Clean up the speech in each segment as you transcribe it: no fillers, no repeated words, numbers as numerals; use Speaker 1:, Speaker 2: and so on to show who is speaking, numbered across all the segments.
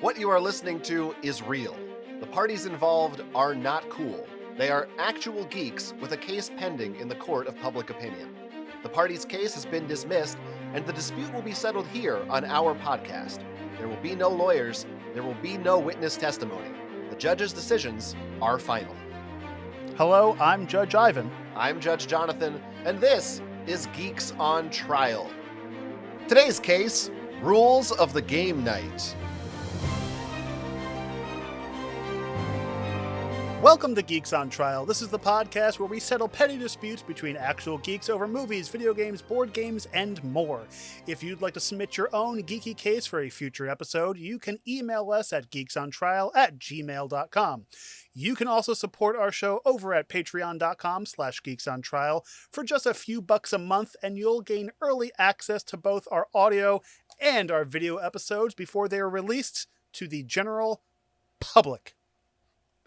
Speaker 1: What you are listening to is real. The parties involved are not cool. They are actual geeks with a case pending in the court of public opinion. The party's case has been dismissed, and the dispute will be settled here on our podcast. There will be no lawyers. There will be no witness testimony. The judge's decisions are final.
Speaker 2: Hello, I'm Judge Ivan.
Speaker 1: I'm Judge Jonathan, and this is Geeks on Trial. Today's case, Rules of the Game Night.
Speaker 2: Welcome to Geeks on Trial. This is the podcast where we settle petty disputes between actual geeks over movies, video games, board games, and more. If you'd like to submit your own geeky case for a future episode, you can email us at geeksontrial@gmail.com. You can also support our show over at patreon.com/geeksontrial for just a few bucks a month, and you'll gain early access to both our audio and our video episodes before they are released to the general public.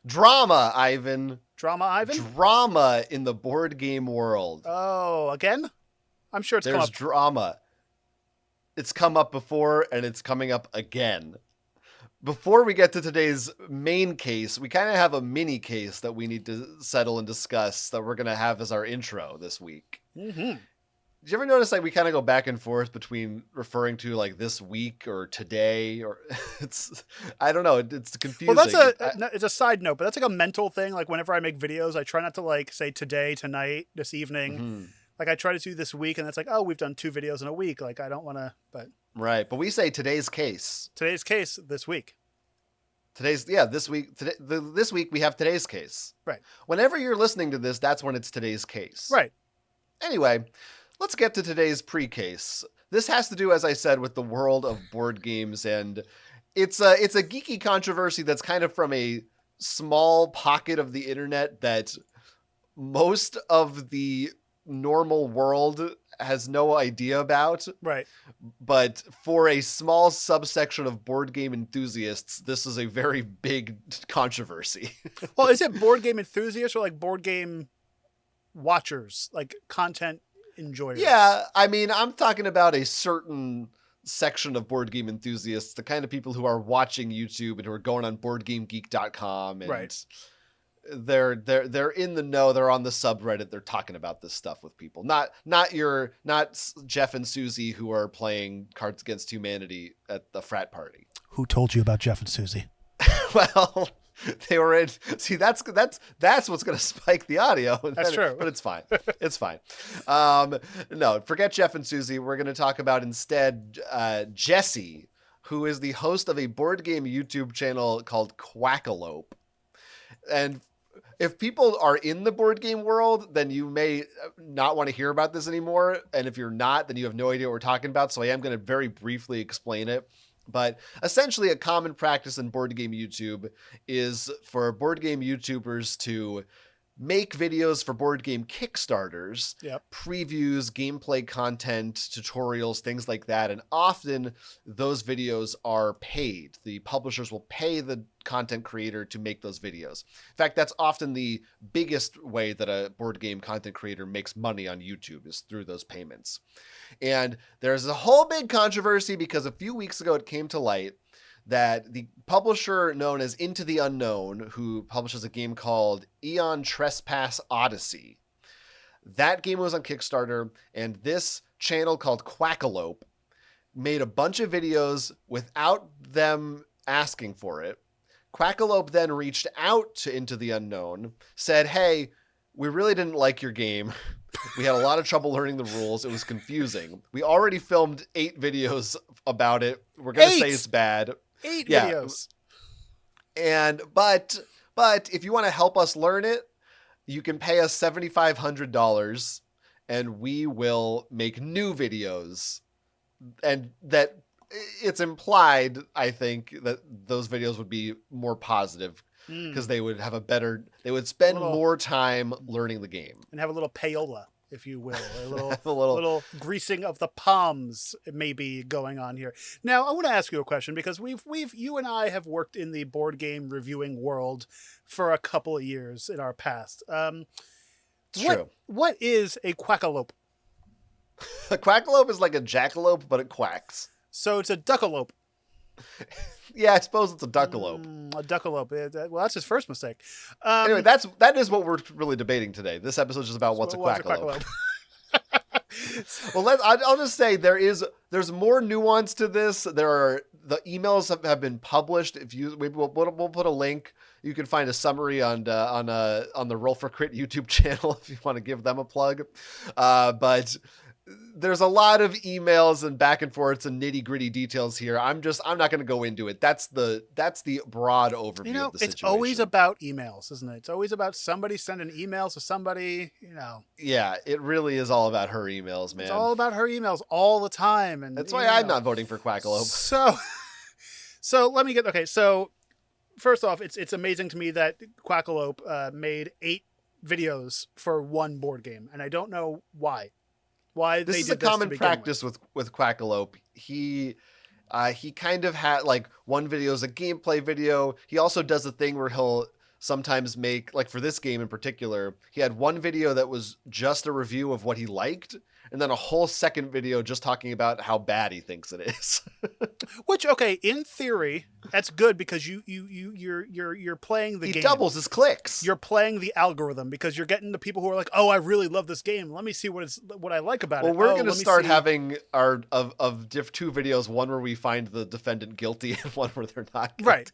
Speaker 1: Drama, Ivan.
Speaker 2: Drama, Ivan?
Speaker 1: Drama in the board game world.
Speaker 2: Oh, again? I'm sure it's come
Speaker 1: There's
Speaker 2: up.
Speaker 1: drama. It's come up before, and it's coming up again. Before we get to today's main case, we kind of have a mini case that we need to settle and discuss that we're going to have as our intro this week.
Speaker 2: Mm-hmm.
Speaker 1: Did you ever notice we kind of go back and forth between referring to this week or today, or I don't know, it's confusing.
Speaker 2: Well, it's a side note, but that's a mental thing. Whenever I make videos, I try not to say today, tonight, this evening. Mm-hmm. I try to do this week, and it's we've done 2 videos in a week. I don't want to, but.
Speaker 1: Right. But we say today's case.
Speaker 2: Today's case this week.
Speaker 1: This week we have today's case.
Speaker 2: Right.
Speaker 1: Whenever you're listening to this, that's when it's today's case.
Speaker 2: Right.
Speaker 1: Anyway, let's get to today's pre-case. This has to do, as I said, with the world of board games, and it's a geeky controversy that's kind of from a small pocket of the internet that most of the normal world has no idea about.
Speaker 2: Right.
Speaker 1: But for a small subsection of board game enthusiasts, this is a very big controversy.
Speaker 2: Well, is it board game enthusiasts or board game watchers, content enjoyers?
Speaker 1: Yeah, I'm talking about a certain section of board game enthusiasts, the kind of people who are watching YouTube and who are going on boardgamegeek.com, and
Speaker 2: right.
Speaker 1: They're in the know. They're on the subreddit. They're talking about this stuff with people. Not Jeff and Susie who are playing Cards Against Humanity at the frat party.
Speaker 2: Who told you about Jeff and Susie?
Speaker 1: Well, they were in. See, that's what's going to spike the audio.
Speaker 2: That's true,
Speaker 1: but it's fine. It's fine. No, forget Jeff and Susie. We're going to talk about instead Jesse, who is the host of a board game YouTube channel called Quackalope, and if people are in the board game world, then you may not want to hear about this anymore. And if you're not, then you have no idea what we're talking about. So I am going to very briefly explain it. But essentially, a common practice in board game YouTube is for board game YouTubers to make videos for board game Kickstarters,
Speaker 2: yep.
Speaker 1: Previews, gameplay content, tutorials, things like that. And often those videos are paid. The publishers will pay the content creator to make those videos. In fact, that's often the biggest way that a board game content creator makes money on YouTube, is through those payments. And there's a whole big controversy because a few weeks ago it came to light that the publisher known as Into the Unknown, who publishes a game called Eon Trespass Odyssey, that game was on Kickstarter, and this channel called Quackalope made a bunch of videos without them asking for it. Quackalope then reached out to Into the Unknown, said, "Hey, we really didn't like your game. We had a lot of trouble learning the rules. It was confusing. We already filmed 8 videos about it. We're going to say it's bad."
Speaker 2: 8 videos.
Speaker 1: And but if you want to help us learn it, you can pay us $7,500 and we will make new videos. And that it's implied, I think, that those videos would be more positive because they would have they would spend more time learning the game. And
Speaker 2: have a little payola, if you will, a little greasing of the palms may be going on here. Now, I want to ask you a question because you and I have worked in the board game reviewing world for a couple of years in our past.
Speaker 1: True.
Speaker 2: What is a quackalope?
Speaker 1: A quackalope is like a jackalope, but it quacks.
Speaker 2: So it's a duckalope.
Speaker 1: Yeah, I suppose it's a duckalope.
Speaker 2: A duckalope. Well, that's his first mistake.
Speaker 1: Anyway, that is what we're really debating today. This episode is just about what's a quackalope. Well, I'll just say there's more nuance to this. The emails have been published. We'll put a link. You can find a summary on the Roll for Crit YouTube channel if you want to give them a plug. But there's a lot of emails and back and forths and nitty gritty details here. I'm not going to go into it. That's the broad overview of the situation.
Speaker 2: It's always about emails, isn't it? It's always about somebody sending emails to somebody,
Speaker 1: Yeah, it really is all about her emails, man.
Speaker 2: It's all about her emails all the time. And
Speaker 1: that's why I'm not voting for Quackalope.
Speaker 2: So let me get, okay. So first off, it's amazing to me that Quackalope made 8 videos for one board game. And I don't know why.
Speaker 1: This is a common practice with Quackalope. He kind of had like one video is a gameplay video. He also does a thing where he'll sometimes make, like for this game in particular, he had one video that was just a review of what he liked, and then a whole second video just talking about how bad he thinks it is.
Speaker 2: Which, okay, in theory, that's good because you're playing the game.
Speaker 1: He doubles his clicks.
Speaker 2: You're playing the algorithm because you're getting the people who are like, "Oh, I really love this game. Let me see what I like about it."
Speaker 1: Well, we're going to start having our of 2 videos, one where we find the defendant guilty and one where they're not guilty.
Speaker 2: Right.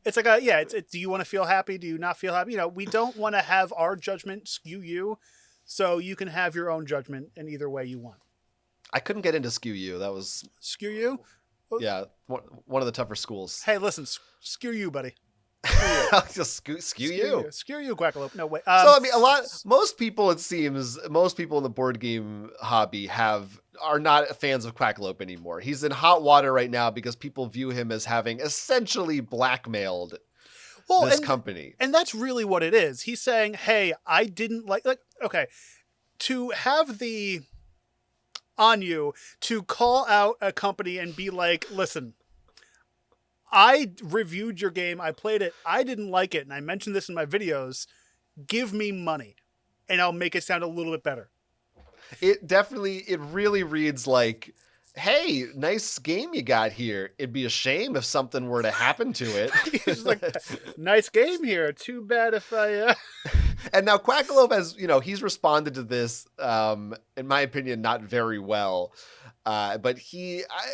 Speaker 2: It's like it's do you want to feel happy? Do you not feel happy? We don't want to have our judgment skew you. So you can have your own judgment in either way you want.
Speaker 1: I couldn't get into Skew You. That was...
Speaker 2: Skew You?
Speaker 1: Yeah, one of the tougher schools.
Speaker 2: Hey, listen, skew you, buddy.
Speaker 1: Just skew you.
Speaker 2: Skew you, Quackalope. No, wait.
Speaker 1: So, I mean, most people in the board game hobby are not fans of Quackalope anymore. He's in hot water right now because people view him as having essentially blackmailed this company.
Speaker 2: And that's really what it is. He's saying, hey, I didn't like, okay, to have on you to call out a company and be like, listen, I reviewed your game, I played it, I didn't like it, and I mentioned this in my videos, give me money, and I'll make it sound a little bit better.
Speaker 1: It really reads like, hey, nice game you got here. It'd be a shame if something were to happen to it.
Speaker 2: He's like, nice game here. Too bad if I...
Speaker 1: And now Quackalope has, he's responded to this, in my opinion, not very well. But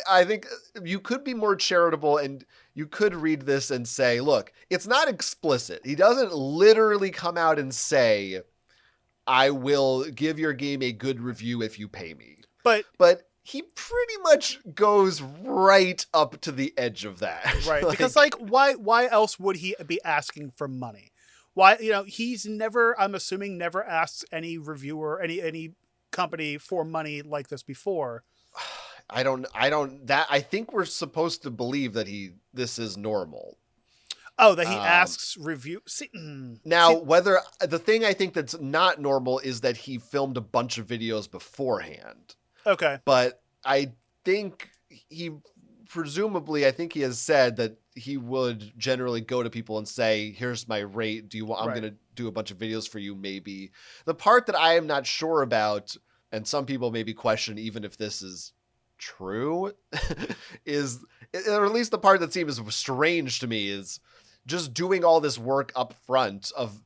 Speaker 1: I think you could be more charitable and you could read this and say, look, it's not explicit. He doesn't literally come out and say, I will give your game a good review if you pay me. But he pretty much goes right up to the edge of that.
Speaker 2: Right. Because why else would he be asking for money? Why, he's never, I'm assuming, never asked any reviewer, any company for money like this before.
Speaker 1: I think we're supposed to believe that this is normal.
Speaker 2: Oh, that he asks review.
Speaker 1: Whether the thing I think that's not normal is that he filmed a bunch of videos beforehand.
Speaker 2: Okay.
Speaker 1: But I think he has said that he would generally go to people and say, here's my rate. I'm going to do a bunch of videos for you. Maybe the part that I am not sure about, and some people maybe question, even if this is true, is, or at least the part that seems strange to me, is just doing all this work up front of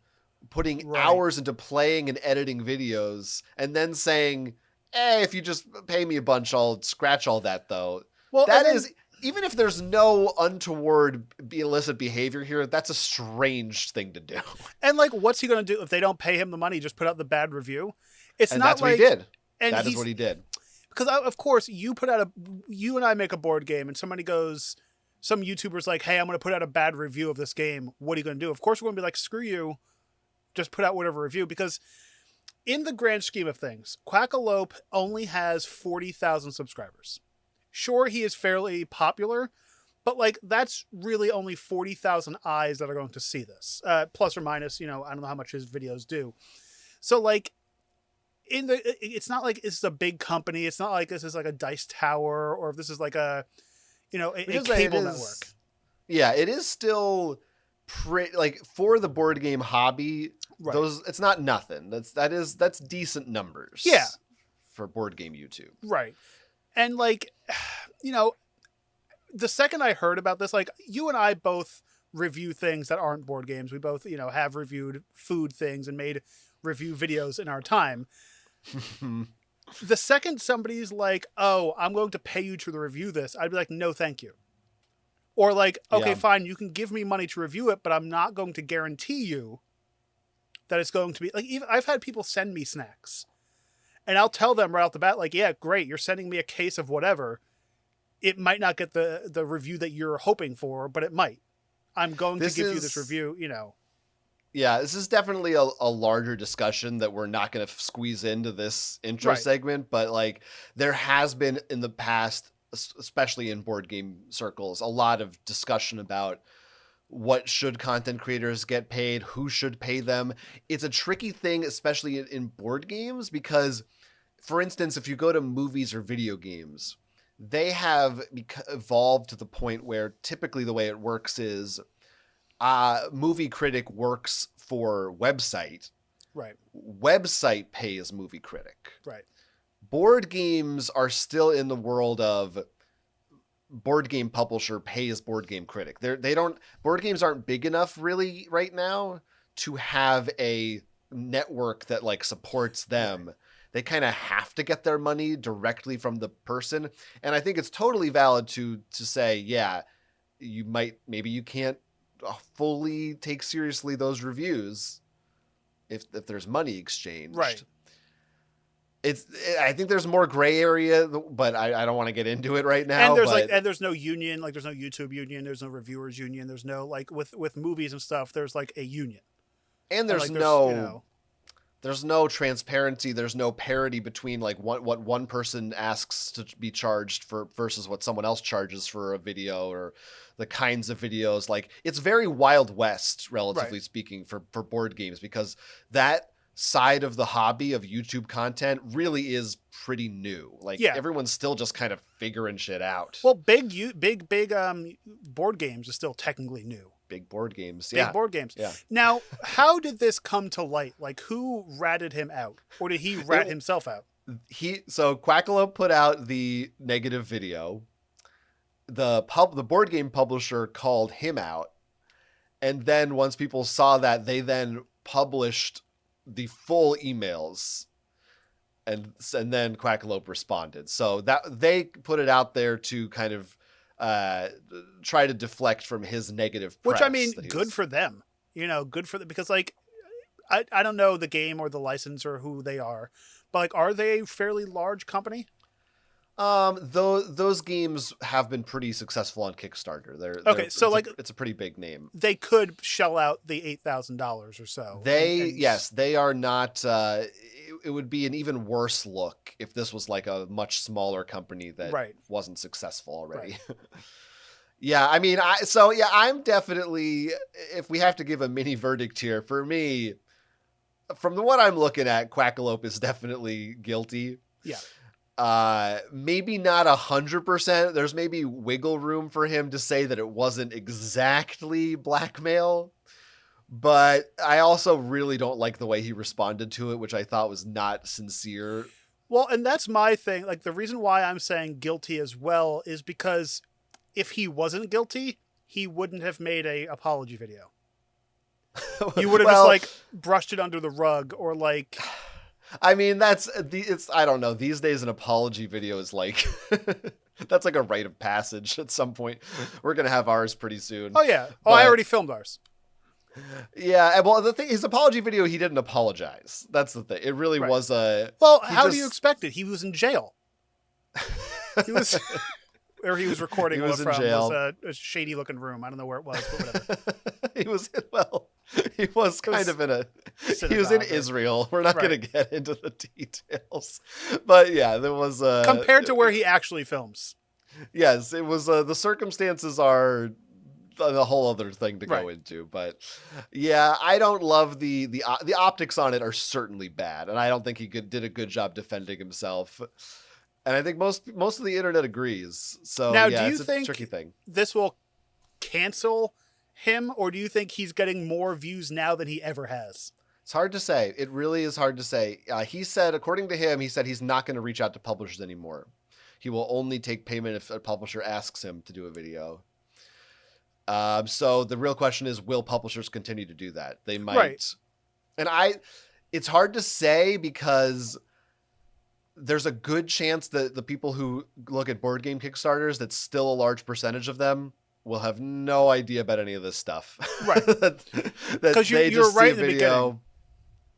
Speaker 1: putting hours into playing and editing videos and then saying, if you just pay me a bunch, I'll scratch all that, though. Well, even if there's no untoward illicit behavior here, that's a strange thing to do.
Speaker 2: And what's he going to do if they don't pay him the money? Just put out the bad review?
Speaker 1: That's what he did. That is what he did.
Speaker 2: Because of course you and I make a board game and some YouTuber's like, hey, I'm going to put out a bad review of this game. What are you going to do? Of course we're going to be like, screw you. Just put out whatever review, because in the grand scheme of things, Quackalope only has 40,000 subscribers. Sure, he is fairly popular, but that's really only 40,000 eyes that are going to see this, plus or minus. I don't know how much his videos do. So it's not like this is a big company. It's not like this is like a Dice Tower, or if this is like a cable network.
Speaker 1: Yeah, it is still for the board game hobby. Right. It's not nothing. That's decent numbers.
Speaker 2: Yeah,
Speaker 1: for board game YouTube.
Speaker 2: Right. And the second I heard about this, like you and I both review things that aren't board games. We both, have reviewed food things and made review videos in our time. The second somebody's like, "Oh, I'm going to pay you to review this," I'd be like, "No, thank you." Or like, "Okay, fine, you can give me money to review it, but I'm not going to guarantee you that it's going to be like." Even I've had people send me snacks, and I'll tell them right off the bat, like, "Yeah, great, you're sending me a case of whatever. It might not get the review that you're hoping for, but it might. I'm going to give you this review,
Speaker 1: Yeah, this is definitely a larger discussion that we're not going to squeeze into this intro segment, but like there has been in the past, especially in board game circles, a lot of discussion about what should content creators get paid, who should pay them. It's a tricky thing, especially in board games, because, for instance, if you go to movies or video games, they have evolved to the point where typically the way it works is movie critic works for website.
Speaker 2: Right.
Speaker 1: Website pays movie critic.
Speaker 2: Right.
Speaker 1: Board games are still in the world of board game publisher pays board game critic. Board games aren't big enough really right now to have a network that like supports them. Right. They kind of have to get their money directly from the person. And I think it's totally valid to say, yeah, maybe you can't fully take seriously those reviews if there's money exchanged.
Speaker 2: Right.
Speaker 1: I think there's more gray area, but I don't want to get into it right now.
Speaker 2: And there's no union, like there's no YouTube union, there's no reviewers union, there's no like with movies and stuff, there's like a union.
Speaker 1: And there's no transparency, there's no parity between like what one person asks to be charged for versus what someone else charges for a video, or the kinds of videos. Like it's very Wild West, relatively speaking, for board games, because that side of the hobby of YouTube content really is pretty new. Like everyone's still just kind of figuring shit out.
Speaker 2: Well, big board games are still technically new.
Speaker 1: Big board games.
Speaker 2: Big board games.
Speaker 1: Yeah.
Speaker 2: Now, how did this come to light? Like, who ratted him out? Or did he rat himself out?
Speaker 1: So Quackalope put out the negative video. The board game publisher called him out. And then once people saw that, they then published the full emails. And then Quackalope responded. So that they put it out there to kind of try to deflect from his negative press.
Speaker 2: Which, I mean, good for them. Good for them. Because, like, I don't know the game or the license or who they are. But, like, are they a fairly large company?
Speaker 1: Those games have been pretty successul on Kickstarter. It's a pretty big name.
Speaker 2: They could shell out the $8,000 or so.
Speaker 1: They are not. It would be an even worse look if this was like a much smaller company that wasn't successful already. Right. Yeah, I mean, I'm definitely. If we have to give a mini verdict here, for me, from what I'm looking at, Quackalope is definitely guilty.
Speaker 2: Yeah.
Speaker 1: Maybe not 100%. There's maybe wiggle room for him to say that it wasn't exactly blackmail, but I also really don't like the way he responded to it, which I thought was not sincere.
Speaker 2: Well, and that's my thing. Like, the reason why I'm saying guilty as well is because if he wasn't guilty, he wouldn't have made a apology video. He would have just like brushed it under the rug, or like.
Speaker 1: I mean, I don't know. These days, an apology video is like, that's like a rite of passage at some point. We're going to have ours pretty soon.
Speaker 2: Oh, yeah. I already filmed ours.
Speaker 1: Yeah. Well, the thing, his apology video, he didn't apologize. That's the thing. It really was
Speaker 2: Well, how do you expect it? He was in jail. He was recording
Speaker 1: in jail.
Speaker 2: Was a shady looking room. I don't know where it was, but whatever.
Speaker 1: He was kind of in he was in Israel. We're not going to get into the details, but yeah, there was
Speaker 2: compared to where he actually films.
Speaker 1: Yes, it was. The circumstances are a whole other thing to go into, but yeah, I don't love the optics on it are certainly bad, and I don't think he did a good job defending himself. And I think most of the internet agrees. So
Speaker 2: now,
Speaker 1: yeah,
Speaker 2: do you
Speaker 1: it's a
Speaker 2: think
Speaker 1: tricky thing.
Speaker 2: This will cancel him, or do you think he's getting more views now than he ever has?
Speaker 1: It's hard to say. It really is hard to say. He said, according to him, he's not going to reach out to publishers anymore. He will only take payment if a publisher asks him to do a video. So the real question is, will publishers continue to do that? They might. Right. And it's hard to say because there's a good chance that the people who look at board game Kickstarters, that's still a large percentage of them, will have no idea about any of this stuff.
Speaker 2: Right.
Speaker 1: Because you're right in the beginning.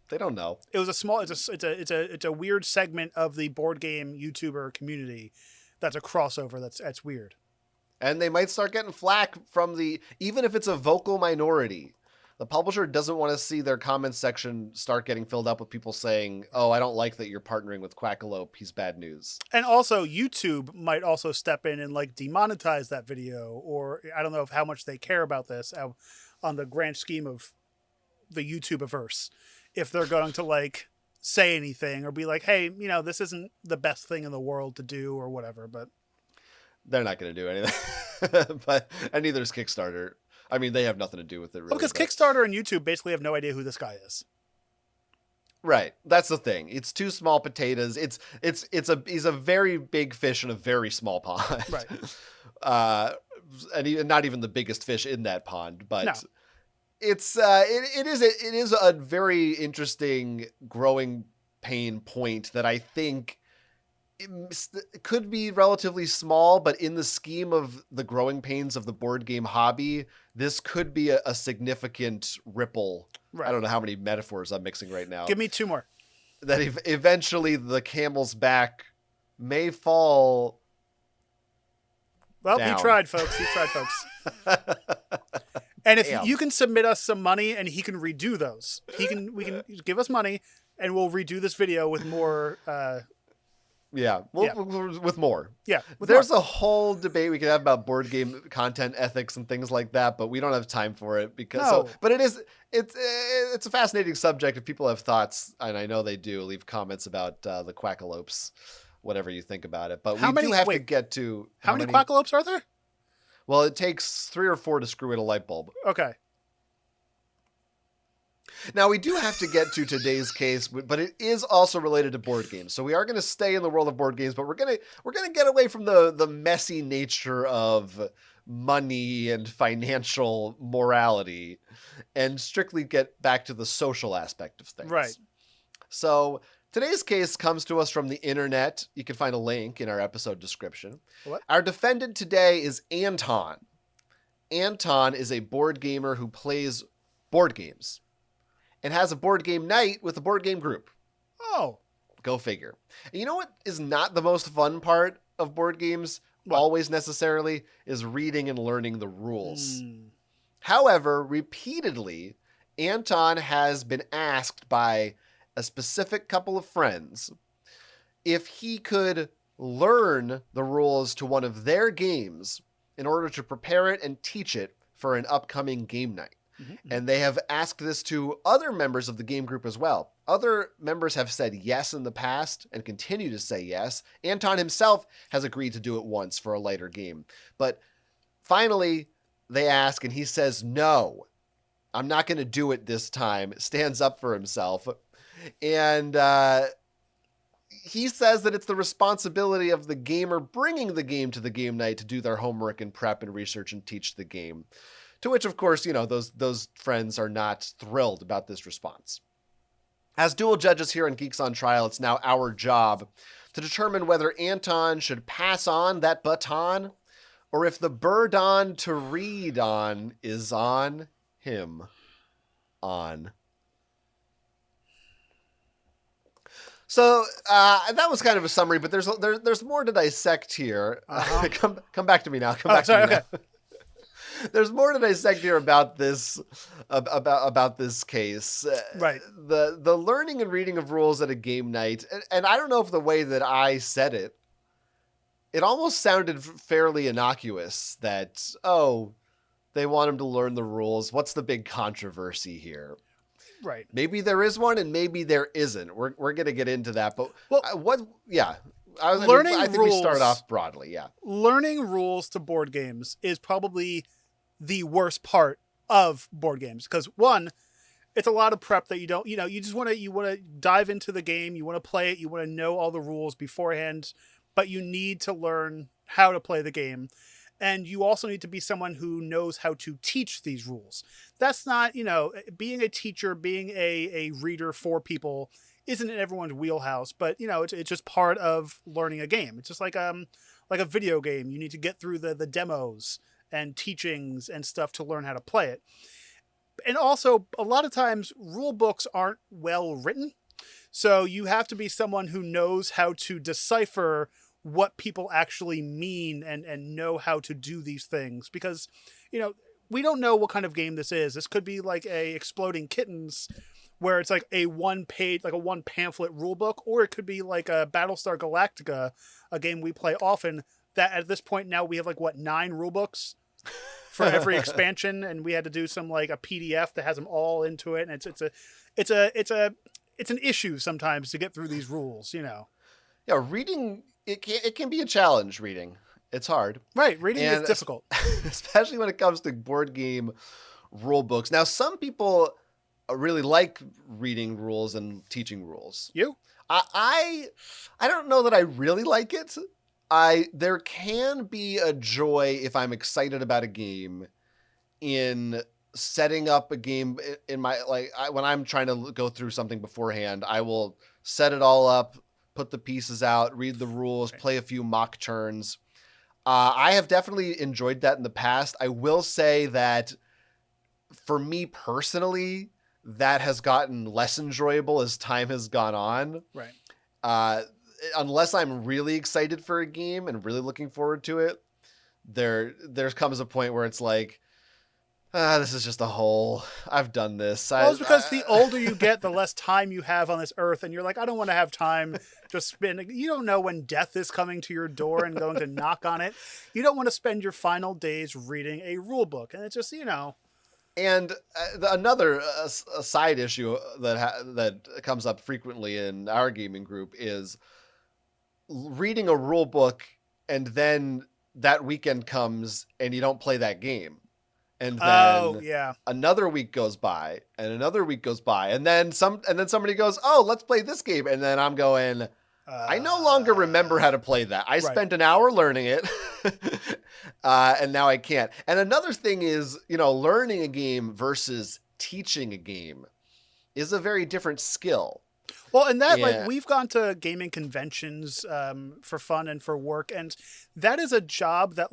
Speaker 1: They don't know.
Speaker 2: It was it's a weird segment of the board game YouTuber community. That's a crossover. That's weird.
Speaker 1: And they might start getting flack from even if it's a vocal minority. The publisher doesn't want to see their comments section start getting filled up with people saying, "Oh, I don't like that you're partnering with Quackalope. He's bad news."
Speaker 2: And also, YouTube might also step in and like demonetize that video, or I don't know how much they care about this on the grand scheme of the YouTubeverse. If they're going to like say anything or be like, "Hey, this isn't the best thing in the world to do," or whatever, but
Speaker 1: they're not going to do anything. And neither is Kickstarter. I mean, they have nothing to do with it, really.
Speaker 2: Because Kickstarter and YouTube basically have no idea who this guy is.
Speaker 1: Right. That's the thing. It's two small potatoes. He's a very big fish in a very small pond.
Speaker 2: Right.
Speaker 1: And not even the biggest fish in that pond, but
Speaker 2: no.
Speaker 1: It is a very interesting growing pain point that I think it could be relatively small, but in the scheme of the growing pains of the board game hobby, this could be a significant ripple. Right. I don't know how many metaphors I'm mixing right now.
Speaker 2: Give me two more.
Speaker 1: That eventually the camel's back may fall.
Speaker 2: Well,
Speaker 1: down.
Speaker 2: He tried, folks. And if you can submit us some money and he can redo those, we can give us money and we'll redo this video with more.
Speaker 1: With more.
Speaker 2: Yeah.
Speaker 1: There's a whole debate we could have about board game content ethics and things like that, but we don't have time for it but it's a fascinating subject. If people have thoughts, and I know they do, leave comments about the Quackalopes, whatever you think about it. But do have to get to
Speaker 2: how many Quackalopes are there?
Speaker 1: Well, it takes 3 or 4 to screw in a light bulb.
Speaker 2: Okay.
Speaker 1: Now, we do have to get to today's case, but it is also related to board games. So we are going to stay in the world of board games, but we're going to get away from the messy nature of money and financial morality and strictly get back to the social aspect of things.
Speaker 2: Right.
Speaker 1: So today's case comes to us from the internet. You can find a link in our episode description.
Speaker 2: What?
Speaker 1: Our defendant today is Anton. Anton is a board gamer who plays board games and has a board game night with a board game group.
Speaker 2: Oh.
Speaker 1: Go figure. And you know what is not the most fun part of board games, always necessarily, is reading and learning the rules. However, repeatedly, Anton has been asked by a specific couple of friends if he could learn the rules to one of their games in order to prepare it and teach it for an upcoming game night. Mm-hmm. And they have asked this to other members of the game group as well. Other members have said yes in the past and continue to say yes. Anton himself has agreed to do it once for a lighter game. But finally, they ask and he says, no, I'm not going to do it this time. Stands up for himself. And he says that it's the responsibility of the gamer bringing the game to the game night to do their homework and prep and research and teach the game. To which, of course, those friends are not thrilled about this response. As dual judges here on Geeks on Trial, it's now our job to determine whether Anton should pass on that baton or if the burden to read on is on him. So that was kind of a summary, but there's more to dissect here.
Speaker 2: Uh-huh.
Speaker 1: Come back to me now. Now. There's more to dissect here about this case.
Speaker 2: Right.
Speaker 1: The learning and reading of rules at a game night, and I don't know if the way that I said it almost sounded fairly innocuous that, they want him to learn the rules. What's the big controversy here?
Speaker 2: Right.
Speaker 1: Maybe there is one and maybe there isn't. We're going to get into that. But I think we start off broadly. Yeah.
Speaker 2: Learning rules to board games is probably the worst part of board games. Because one, it's a lot of prep that you don't, you just want to dive into the game. You want to play it. You want to know all the rules beforehand. but you need to learn how to play the game. And you also need to be someone who knows how to teach these rules. That's not, being a teacher, being a reader for people isn't in everyone's wheelhouse, but it's just part of learning a game. It's just like a video game. You need to get through the demos and teachings and stuff to learn how to play it. And also, a lot of times, rule books aren't well written. So you have to be someone who knows how to decipher what people actually mean and know how to do these things. Because, we don't know what kind of game this is. This could be like a Exploding Kittens, where it's like a one pamphlet rule book, or it could be like a Battlestar Galactica, a game we play often, that at this point now we have 9 rule books for every expansion, and we had to do some a PDF that has them all into it, and it's an issue sometimes to get through these rules,
Speaker 1: Yeah, reading it can be a challenge. Reading, it's hard.
Speaker 2: Right, reading is difficult,
Speaker 1: especially when it comes to board game rule books. Now, some people really like reading rules and teaching rules.
Speaker 2: You?
Speaker 1: I don't know that I really like it. There can be a joy if I'm excited about a game in setting up a game in my when I'm trying to go through something beforehand. I will set it all up, put the pieces out, read the rules, play a few mock turns. I have definitely enjoyed that in the past. I will say that for me personally, that has gotten less enjoyable as time has gone on.
Speaker 2: Right.
Speaker 1: Unless I'm really excited for a game and really looking forward to it, there comes a point where it's like, this is just a hole. I've done this.
Speaker 2: Well, it's because the older you get, the less time you have on this earth, and you're like, I don't want to have time just spend. You don't know when death is coming to your door and going to knock on it. You don't want to spend your final days reading a rule book, and it's just
Speaker 1: And another side issue that comes up frequently in our gaming group is reading a rule book, and then that weekend comes and you don't play that game. And then another week goes by, and another week goes by, and then somebody goes, "Oh, let's play this game." And then I'm going, I no longer remember how to play that. I spent an hour learning it, and now I can't. And another thing is, learning a game versus teaching a game is a very different skill.
Speaker 2: Well, and that, we've gone to gaming conventions for fun and for work, and that is a job that,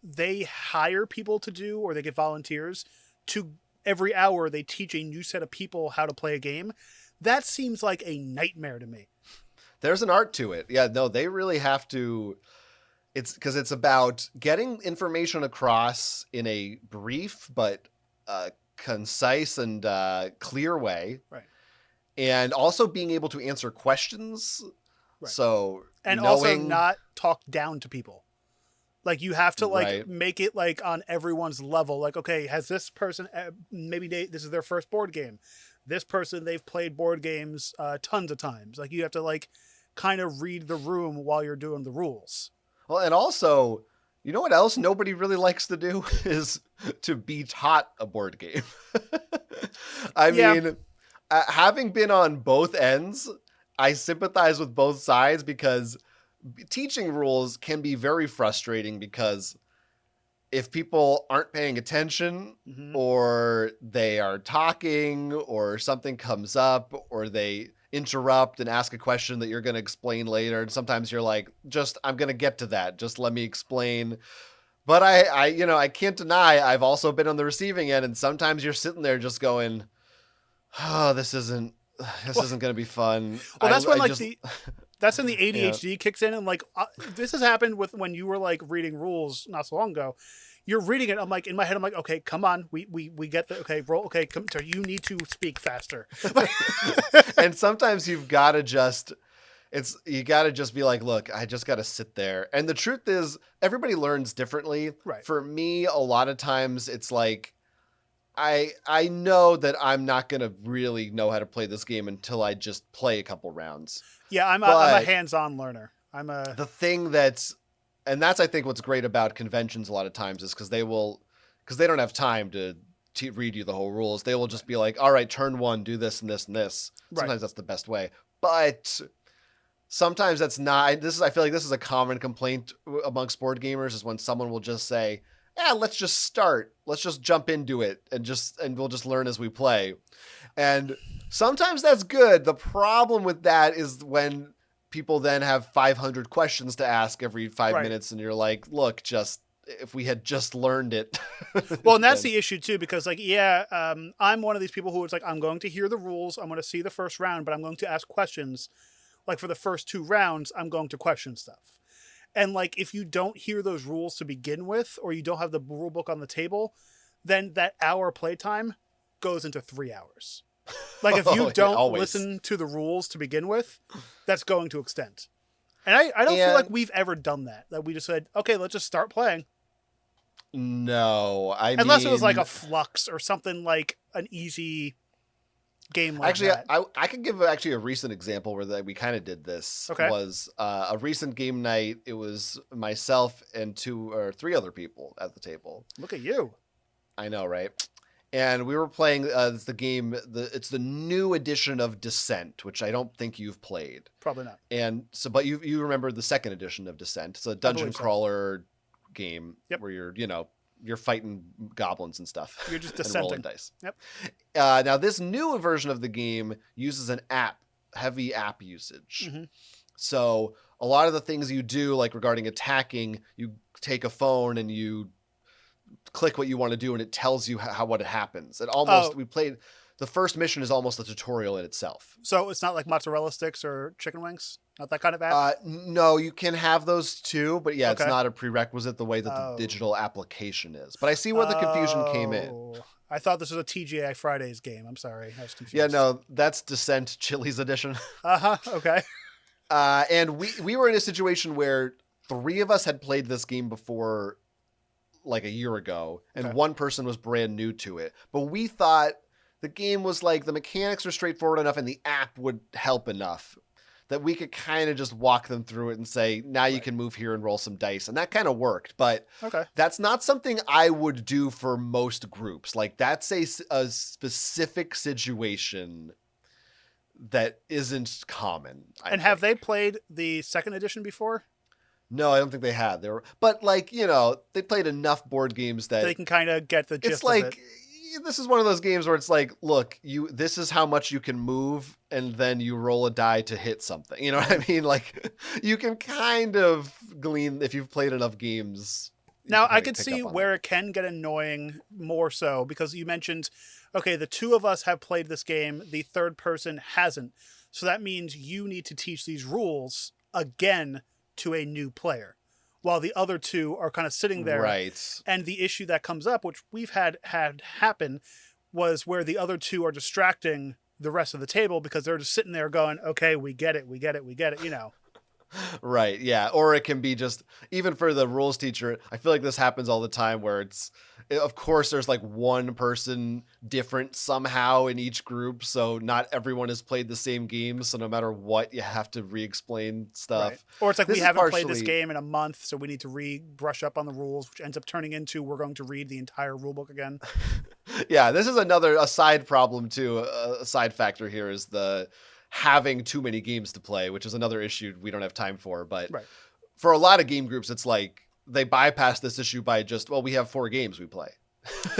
Speaker 2: they hire people to do, or they get volunteers to every hour they teach a new set of people how to play a game. That seems like a nightmare to me.
Speaker 1: There's an art to it. Yeah, no, they really have to. It's because it's about getting information across in a brief but concise and clear way.
Speaker 2: Right.
Speaker 1: And also being able to answer questions.
Speaker 2: Right.
Speaker 1: So,
Speaker 2: also not talk down to people. You have to
Speaker 1: right.
Speaker 2: make it on everyone's level. Okay, has this person, maybe this is their first board game. This person, they've played board games tons of times. You have to kind of read the room while you're doing the rules.
Speaker 1: Well, and also, you know what else nobody really likes to do is to be taught a board game. I mean, having been on both ends, I sympathize with both sides, because teaching rules can be very frustrating, because if people aren't paying attention, or they are talking, or something comes up, or they interrupt and ask a question that you're going to explain later, and sometimes you're like, I'm going to get to that. Just let me explain. But I can't deny I've also been on the receiving end, and sometimes you're sitting there just going, oh, this isn't going to be fun.
Speaker 2: Well, that's that's when the ADHD kicks in, and this has happened with when you were reading rules not so long ago. You're reading it. I'm in my head. I'm like, okay, come on, we get the okay roll. Okay, come. You need to speak faster.
Speaker 1: And sometimes you've got to just be like, look, I just got to sit there. And the truth is, everybody learns differently.
Speaker 2: Right.
Speaker 1: For me, a lot of times it's I know that I'm not going to really know how to play this game until I just play a couple rounds.
Speaker 2: Yeah, I'm a hands-on learner.
Speaker 1: The thing that's I think what's great about conventions a lot of times is because they don't have time to read you the whole rules. They will just be like, all right, turn one, do this and this and this. Sometimes that's the best way. But sometimes that's not. I feel like this is a common complaint amongst board gamers is when someone will just say, "Yeah, let's just start. Let's just jump into it and we'll just learn as we play." And sometimes that's good. The problem with that is when people then have 500 questions to ask every 5 minutes, and you're like, "Look, just if we had just learned it."
Speaker 2: Well, and that's the issue too, because like, I'm one of these people who is like, I'm going to hear the rules, I'm going to see the first round, but I'm going to ask questions. Like for the first 2 rounds, I'm going to question stuff. And like, if you don't hear those rules to begin with, or you don't have the rule book on the table, then that hour playtime goes into 3 hours. Like if you don't listen to the rules to begin with, that's going to extend. And I don't feel like we've ever done that. That we just said, okay, let's just start playing.
Speaker 1: No,
Speaker 2: unless it was like a Flux or something like an easy game like that.
Speaker 1: I can give actually a recent example where we kind of did this.
Speaker 2: Okay.
Speaker 1: Was a recent game night. It was myself and 2 or 3 other people at the table.
Speaker 2: Look at you.
Speaker 1: I know, right? And we were playing the game. It's the new edition of Descent, which I don't think you've played.
Speaker 2: Probably not.
Speaker 1: And so, but you remember the second edition of Descent? It's a dungeon crawler game where you're fighting goblins and stuff.
Speaker 2: You're just
Speaker 1: descending.
Speaker 2: rolling
Speaker 1: dice.
Speaker 2: Yep.
Speaker 1: Now this new version of the game uses an heavy app usage.
Speaker 2: Mm-hmm.
Speaker 1: So a lot of the things you do, like regarding attacking, you take a phone and you click what you want to do and it tells you what happens. And we played the first mission is almost a tutorial in itself.
Speaker 2: So it's not like mozzarella sticks or chicken wings? Not that kind of app?
Speaker 1: No, you can have those too, but it's not a prerequisite the way that the digital application is. But I see where the confusion came in.
Speaker 2: I thought this was a TGI Fridays game. I'm sorry. I was confused.
Speaker 1: Yeah, no, that's Descent Chili's edition.
Speaker 2: Okay.
Speaker 1: And we were in a situation where 3 of us had played this game before like a year ago, and 1 person was brand new to it. But we thought the game was like, the mechanics were straightforward enough and the app would help enough that we could kind of just walk them through it and say, now you can move here and roll some dice. And that kind of worked. But that's not something I would do for most groups. Like that's a specific situation that isn't common.
Speaker 2: And have they played the second edition before?
Speaker 1: No, I don't think they had. But like, they played enough board games that
Speaker 2: they can kind of get the gist
Speaker 1: of it.
Speaker 2: It's like,
Speaker 1: this is one of those games where it's like, look, this is how much you can move, and then you roll a die to hit something. You know what I mean? Like, you can kind of glean if you've played enough games.
Speaker 2: Now, I could see where it can get annoying more so, because you mentioned, okay, the 2 of us have played this game, the third person hasn't. So that means you need to teach these rules again to a new player, while the other 2 are kind of sitting there.
Speaker 1: Right.
Speaker 2: And the issue that comes up, which we've had happen, was where the other 2 are distracting the rest of the table because they're just sitting there going, okay, we get it.
Speaker 1: Right, yeah. Or it can be just, even for the rules teacher, I feel like this happens all the time where of course there's like 1 person different somehow in each group, so not everyone has played the same game, so no matter what, you have to re-explain stuff.
Speaker 2: Right. Or it's like, we haven't played this game in a month, so we need to brush up on the rules, which ends up turning into we're going to read the entire rulebook again.
Speaker 1: Yeah, this is a side problem too. A side factor here is the having too many games to play, which is another issue we don't have time for. But for a lot of game groups, it's like they bypass this issue by just, we have 4 games we play.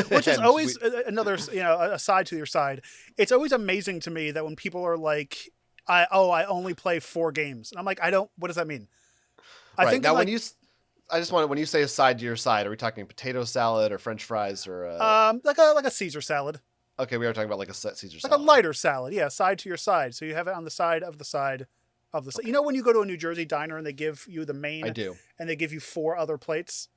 Speaker 2: Which is always another, a side to your side. It's always amazing to me that when people are like, I only play 4 games. And I'm like, what does that mean? I think now when
Speaker 1: you say a side to your side, are we talking potato salad or French fries or
Speaker 2: like a Caesar salad?
Speaker 1: Okay, we are talking about like a Caesar salad.
Speaker 2: Like a lighter salad, yeah, side to your side. So you have it on the side of the side of the side. You know when you go to a New Jersey diner and they give you the main?
Speaker 1: I do.
Speaker 2: And they give you 4 other plates?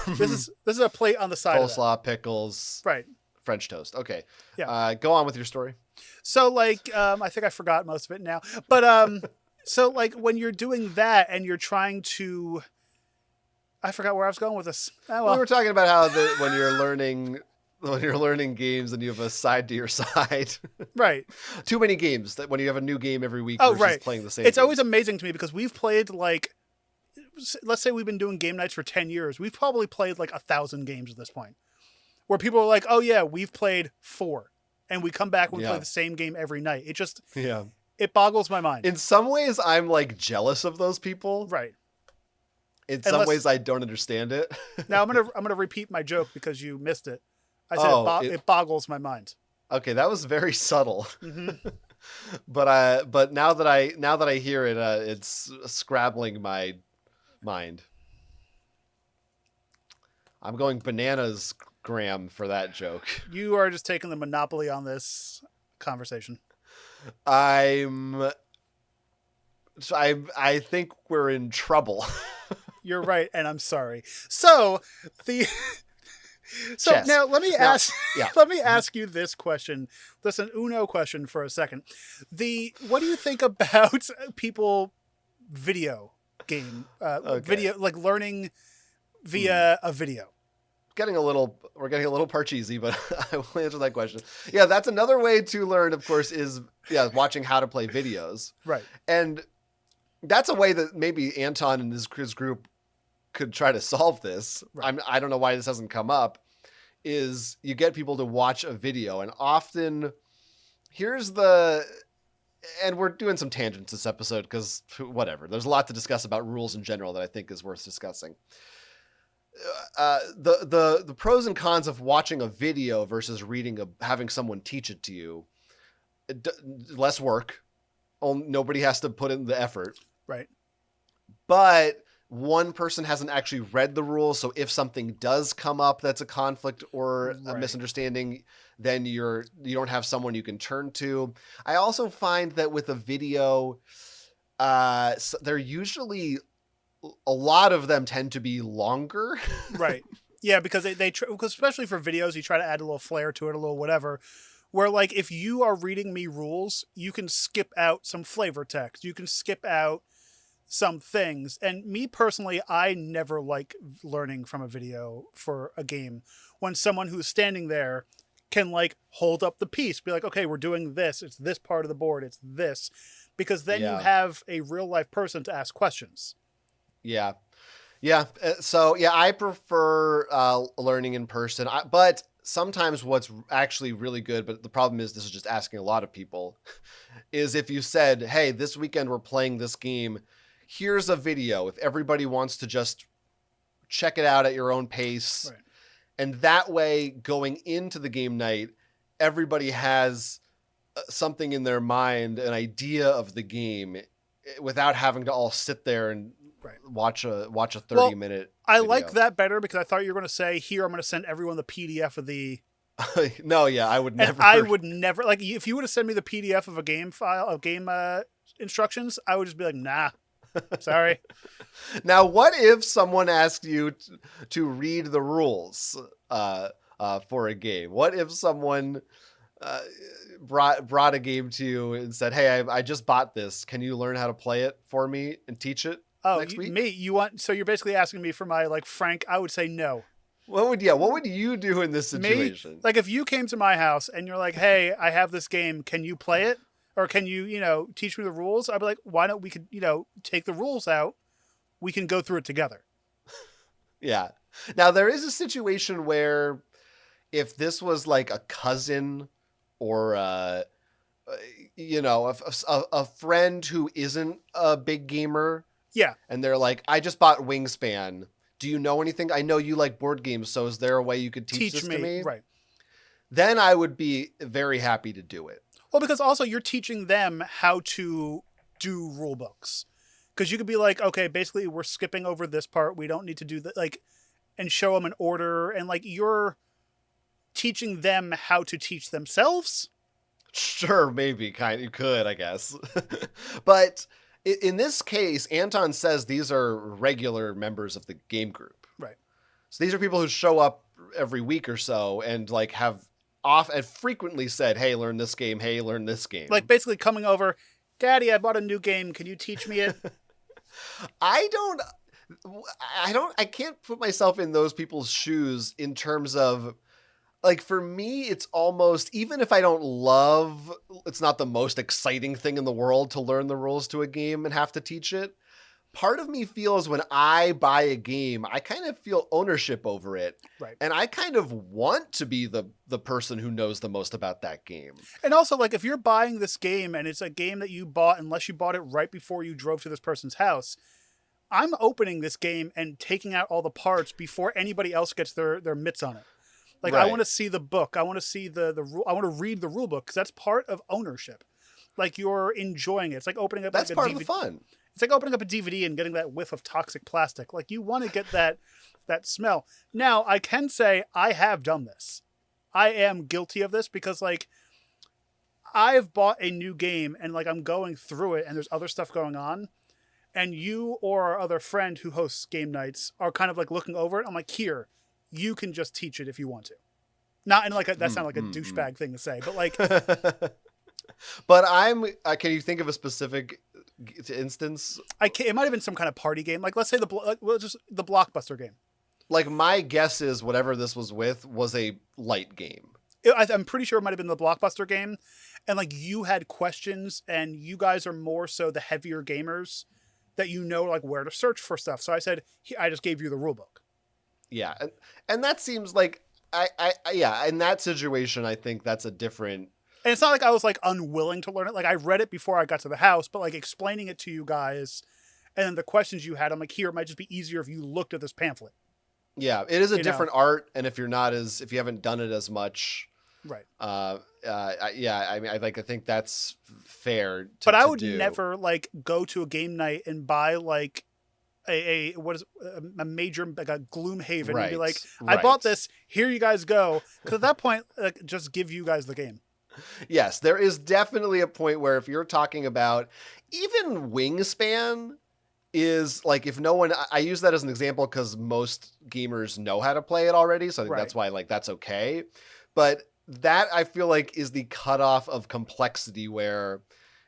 Speaker 2: This is a plate on the side
Speaker 1: Coleslaw, pickles.
Speaker 2: Right.
Speaker 1: French toast. Okay.
Speaker 2: Yeah.
Speaker 1: Go on with your story.
Speaker 2: So like, I think I forgot most of it now. But so like when you're doing that and you're trying to... I forgot where I was going with this. Oh, well.
Speaker 1: We were talking about how when you're learning games and you have a side to your side.
Speaker 2: Right.
Speaker 1: Too many games that when you have a new game every week
Speaker 2: versus
Speaker 1: playing the same
Speaker 2: It's always amazing to me because we've played like, let's say we've been doing game nights for 10 years. We've probably played like 1,000 games at this point. Where people are like, oh yeah, we've played 4. And we come back and we play the same game every night. It just...
Speaker 1: Yeah.
Speaker 2: It boggles my mind.
Speaker 1: In some ways, I'm like jealous of those people.
Speaker 2: Right.
Speaker 1: In some ways, I don't understand it.
Speaker 2: Now I'm gonna repeat my joke because you missed it. I said it boggles my mind.
Speaker 1: Okay, that was very subtle.
Speaker 2: Mm-hmm.
Speaker 1: but now that I hear it, it's scrabbling my mind. I'm going bananas, Graham, for that joke.
Speaker 2: You are just taking the monopoly on this conversation.
Speaker 1: I think we're in trouble.
Speaker 2: You're right, and I'm sorry. So now let me ask you this question. This is an Uno question for a second. What do you think about people video game video, like learning via a video?
Speaker 1: We're getting a little Parcheesi, but I will answer that question. Yeah, that's another way to learn, of course, is watching how to play videos.
Speaker 2: Right.
Speaker 1: And that's a way that maybe Anton and his group could try to solve this. Right. I don't know why this hasn't come up. Is you get people to watch a video, and often and we're doing some tangents this episode because whatever. There's a lot to discuss about rules in general that I think is worth discussing. The pros and cons of watching a video versus having someone teach it to you. Less work. Nobody has to put in the effort.
Speaker 2: Right.
Speaker 1: But one person hasn't actually read the rules, so if something does come up that's a conflict or a misunderstanding, then you don't have someone you can turn to. I also find that with a video, they're usually, a lot of them tend to be longer.
Speaker 2: Right. Yeah, because because especially for videos, you try to add a little flair to it, a little whatever. Where like if you are reading me rules, you can skip out some flavor text. You can skip out some things. And me personally, I never like learning from a video for a game. When someone who's standing there can like hold up the piece, be like, okay, we're doing this. It's this part of the board. It's this. Because then you have a real life person to ask questions.
Speaker 1: Yeah. Yeah. So yeah, I prefer learning in person, but sometimes what's actually really good, but the problem is this is just asking a lot of people, is if you said, hey, this weekend we're playing this game, here's a video. If everybody wants to just check it out at your own pace. Right. And that way, going into the game night, everybody has something in their mind, an idea of the game, without having to all sit there and watch a 30-minute
Speaker 2: I video. Like that better because I thought you were going to say, here, I'm going to send everyone the PDF of the...
Speaker 1: No, yeah, I would never.
Speaker 2: And I would never, like, if you would have sent me the PDF of a game file, of game instructions, I would just be like, nah. Sorry.
Speaker 1: Now, what if someone asked you to read the rules for a game? What if someone brought a game to you and said, "Hey, I just bought this. Can you learn how to play it for me and teach it next week?"
Speaker 2: Me? So you're basically asking me for my like frank? I would say no.
Speaker 1: What would you do in this situation?
Speaker 2: Me? Like if you came to my house and you're like, "Hey, I have this game. Can you play it?" Or can you, teach me the rules? I'd be like, why don't we could, take the rules out. We can go through it together.
Speaker 1: Yeah. Now, there is a situation where if this was like a cousin or, a friend who isn't a big gamer.
Speaker 2: Yeah.
Speaker 1: And they're like, I just bought Wingspan. Do you know anything? I know you like board games. So is there a way you could teach this to me?
Speaker 2: Right.
Speaker 1: Then I would be very happy to do it.
Speaker 2: Well, because also you're teaching them how to do rule books. Because you could be like, okay, basically we're skipping over this part. We don't need to do that. Like, and show them an order. And like, you're teaching them how to teach themselves.
Speaker 1: Sure, maybe. You could, I guess. But in this case, Anton says these are regular members of the game group.
Speaker 2: Right.
Speaker 1: So these are people who show up every week or so and like have and frequently said, hey, learn this game. Hey, learn this game.
Speaker 2: Like basically coming over, Daddy, I bought a new game. Can you teach me it?
Speaker 1: I can't put myself in those people's shoes in terms of like, for me, it's almost, even if I don't it's not the most exciting thing in the world to learn the rules to a game and have to teach it. part of me feels when I buy a game, I kind of feel ownership over it.
Speaker 2: Right.
Speaker 1: And I kind of want to be the person who knows the most about that game.
Speaker 2: And also, like, if you're buying this game and it's a game that you bought, unless you bought it right before you drove to this person's house, I'm opening this game and taking out all the parts before anybody else gets their mitts on it. Like,
Speaker 1: Right.
Speaker 2: I want to see the book. I want to see the rule. I want to read the rule book because that's part of ownership. Like, you're enjoying it. It's like opening up.
Speaker 1: That's
Speaker 2: like
Speaker 1: part
Speaker 2: a
Speaker 1: of the fun.
Speaker 2: It's like opening up a DVD and getting that whiff of toxic plastic. Like, you want to get that smell. Now, I can say I have done this. I am guilty of this because, like, I've bought a new game and, like, I'm going through it and there's other stuff going on. And you or our other friend who hosts game nights are kind of like looking over it. I'm like, here, you can just teach it if you want to. Not in like that's not like a douchebag thing to say, but like.
Speaker 1: But can you think of a specific instance?
Speaker 2: It might have been some kind of party game. Like, let's say just the Blockbuster game.
Speaker 1: Like, my guess is whatever this was with was a light game.
Speaker 2: I'm pretty sure it might have been the Blockbuster game. And like, you had questions and you guys are more so the heavier gamers that you know, like, where to search for stuff. So I said, I just gave you the rule book.
Speaker 1: Yeah. And that seems like, in that situation, I think that's a different.
Speaker 2: And it's not like I was like unwilling to learn it. Like, I read it before I got to the house, but like explaining it to you guys and then the questions you had, I'm like, here, it might just be easier if you looked at this pamphlet.
Speaker 1: Yeah. It is a different art. And if you haven't done it as much.
Speaker 2: Right.
Speaker 1: I mean, I think that's fair.
Speaker 2: But I would never like go to a game night and buy like a major, like a Gloomhaven, and be like, I bought this. Here you guys go. Because at that point, like, just give you guys the game.
Speaker 1: Yes, there is definitely a point where if you're talking about even Wingspan is like, if no one, I use that as an example because most gamers know how to play it already. So I think that's why, like, that's okay. But that I feel like is the cutoff of complexity where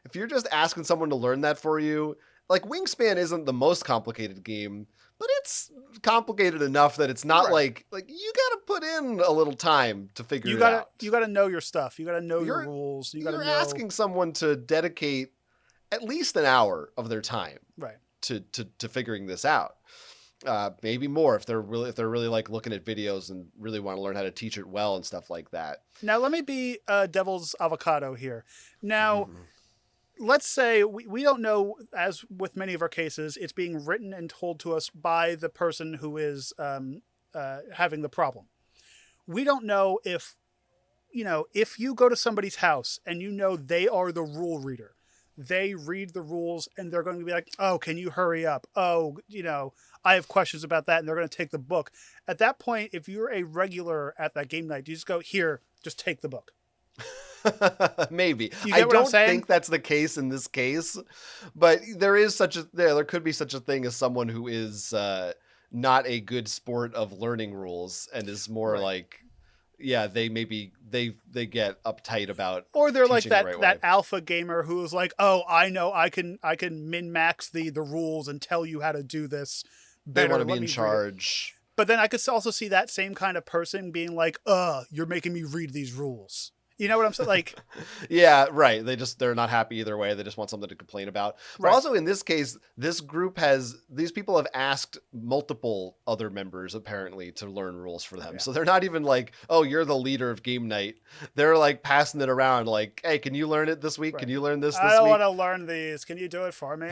Speaker 1: if you're just asking someone to learn that for you, like, Wingspan isn't the most complicated game, but it's complicated enough that it's not like you got to put in a little time to figure it out.
Speaker 2: You got to know your stuff. You got to know your rules.
Speaker 1: You're asking someone to dedicate at least an hour of their time to figuring this out. Maybe more if they're really like looking at videos and really want to learn how to teach it well and stuff like that.
Speaker 2: Now, let me be devil's avocado here. Now, let's say we don't know, as with many of our cases, it's being written and told to us by the person who is having the problem. We don't know if you go to somebody's house and they are the rule reader. They read the rules and they're going to be like, oh, can you hurry up? Oh, I have questions about that. And they're going to take the book. At that point, if you're a regular at that game night, you just go, here, just take the book.
Speaker 1: Maybe. I don't think that's the case in this case, but there could be such a thing as someone who is not a good sport of learning rules and is more like, they get uptight about,
Speaker 2: or they're like that alpha gamer who is like, oh, I know I can min max the rules and tell you how to do this better.
Speaker 1: They want to be in charge.
Speaker 2: But then I could also see that same kind of person being like, you're making me read these rules. You know what I'm saying? Like,
Speaker 1: yeah, right. They're not happy either way. They just want something to complain about. But also in this case, these people have asked multiple other members apparently to learn rules for them. Yeah. So they're not even like, oh, you're the leader of game night. They're like passing it around like, hey, can you learn it this week? Right. Can you learn this week?
Speaker 2: I don't want to learn these. Can you do it for me?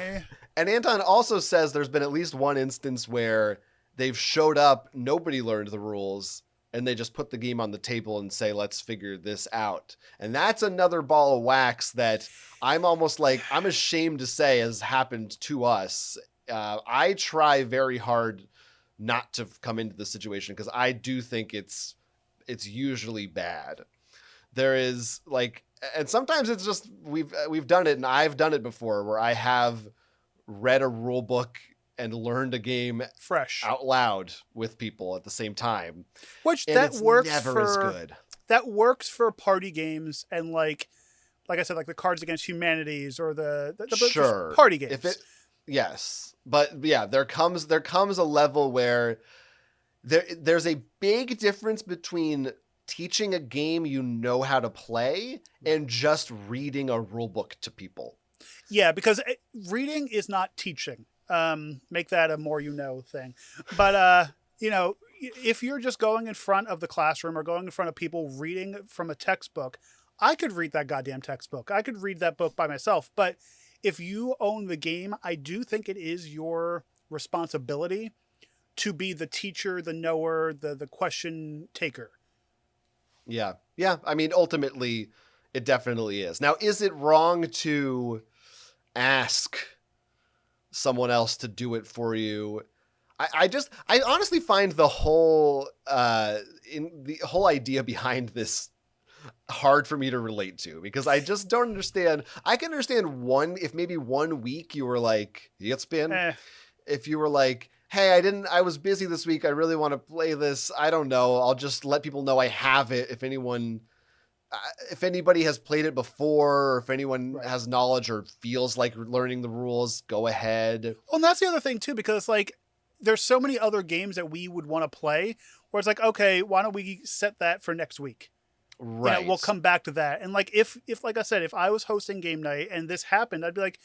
Speaker 1: And Anton also says there's been at least one instance where they've showed up, nobody learned the rules, and they just put the game on the table and say, let's figure this out. And that's another ball of wax that I'm ashamed to say has happened to us. I try very hard not to come into this situation because I do think it's usually bad. There is like, and sometimes it's just, we've done it, and I've done it before where I have read a rule book and learned a game
Speaker 2: fresh
Speaker 1: out loud with people at the same time,
Speaker 2: which
Speaker 1: and
Speaker 2: that works
Speaker 1: never as good.
Speaker 2: That works for party games and like I said, like the Cards Against Humanities or the
Speaker 1: sure
Speaker 2: party games.
Speaker 1: Yes, but yeah, there comes a level where there's a big difference between teaching a game you know how to play and just reading a rule book to people.
Speaker 2: Yeah, because reading is not teaching. Make that a more thing. But if you're just going in front of the classroom or going in front of people reading from a textbook, I could read that goddamn textbook. I could read that book by myself. But if you own the game, I do think it is your responsibility to be the teacher, the knower, the question taker.
Speaker 1: Yeah. Yeah. I mean, ultimately, it definitely is. Now, is it wrong to ask someone else to do it for you? I honestly find the whole idea behind this hard for me to relate to, because I just don't understand. I can understand if maybe 1 week you were like, it's been, if you were like, hey, I was busy this week, I really want to play this, I don't know, I'll just let people know I have it. If anybody has played it before, or if anyone has knowledge or feels like learning the rules, go ahead.
Speaker 2: Well, and that's the other thing too, because like, there's so many other games that we would want to play where it's like, okay, why don't we set that for next week?
Speaker 1: Right.
Speaker 2: We'll come back to that. And like, if like I said, if I was hosting game night and this happened, I'd be like,